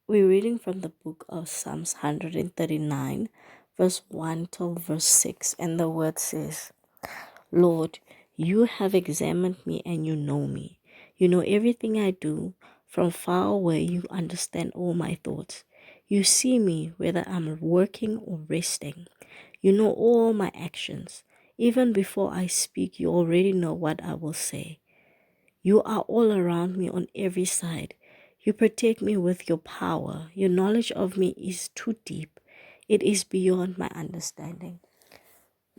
We're reading from the book of Psalms 139, verse 1 till verse 6, and the word says, Lord, you have examined me and you know me. You know everything I do. From far away, you understand all my thoughts. You see me whether I'm working or resting. You know all my actions. Even before I speak, you already know what I will say. You are all around me on every side. You protect me with your power. Your knowledge of me is too deep. It is beyond my understanding.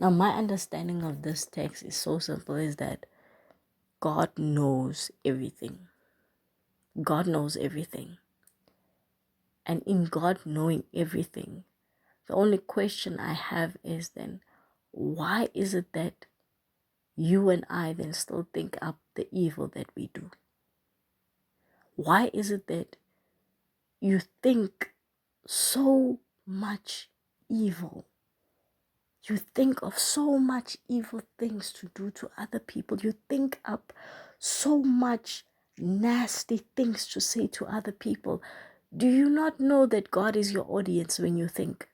Now, my understanding of this text is so simple is that God knows everything. God knows everything. And in God knowing everything, the only question I have is then, why is it that you and I then still think up the evil that we do? Why is it that you think so much evil? You think of so much evil things to do to other people. You think up so much nasty things to say to other people. Do you not know that God is your audience when you think?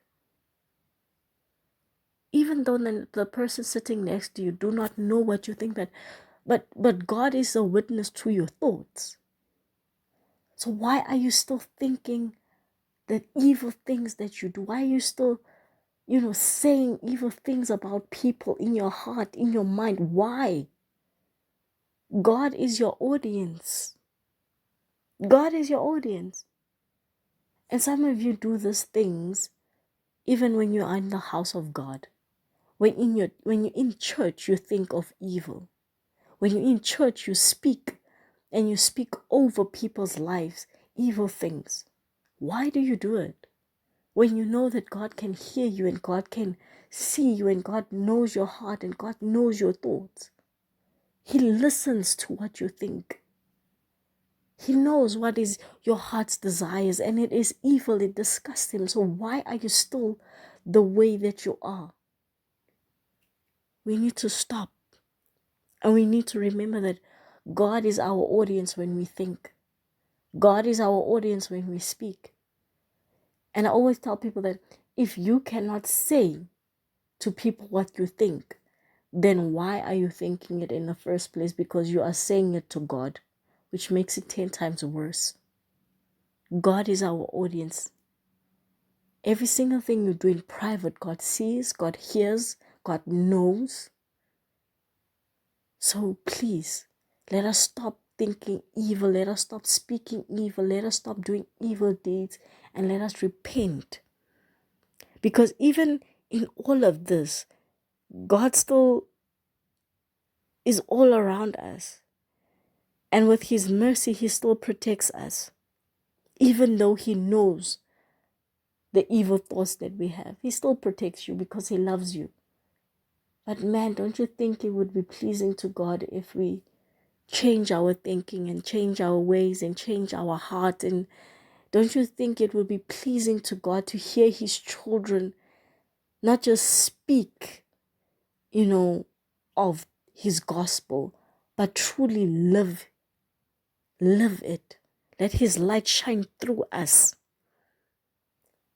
Even though the person sitting next to you do not know what you think, but God is a witness to your thoughts. So why are you still thinking the evil things that you do? Why are you still saying evil things about people in your heart, in your mind? Why? God is your audience. God is your audience. And some of you do these things even when you are in the house of God. When you're in church, you think of evil. When you're in church, you speak and you speak over people's lives, evil things. Why do you do it? When you know that God can hear you and God can see you and God knows your heart and God knows your thoughts. He listens to what you think. He knows what is your heart's desires, and it is evil, it disgusts him. So why are you still the way that you are? We need to stop. And we need to remember that God is our audience when we think. God is our audience when we speak. And I always tell people that if you cannot say to people what you think, then why are you thinking it in the first place? Because you are saying it to God, which makes it 10 times worse. God is our audience. Every single thing you do in private, God sees, God hears, God knows. So please, let us stop thinking evil. Let us stop speaking evil. Let us stop doing evil deeds, and let us repent. Because even in all of this, God still is all around us. And with his mercy, he still protects us. Even though he knows the evil thoughts that we have, he still protects you because he loves you. But man, don't you think it would be pleasing to God if we change our thinking and change our ways and change our heart? And don't you think it would be pleasing to God to hear his children not just speak, of his gospel, but truly live it? Let his light shine through us.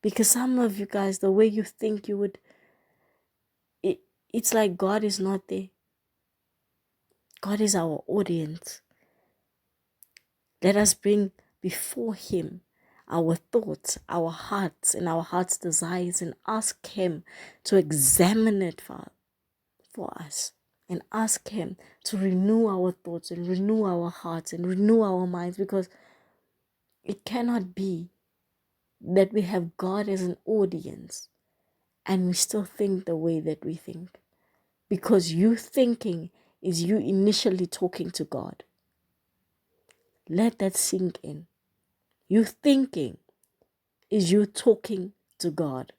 Because some of you guys, the way you think you would, it's like God is not there. God is our audience. Let us bring before him our thoughts, our hearts, and our heart's desires, and ask him to examine it for us. And ask him to renew our thoughts and renew our hearts and renew our minds, because it cannot be that we have God as an audience and we still think the way that we think. Because you thinking is you initially talking to God. Let that sink in. You thinking is you talking to God.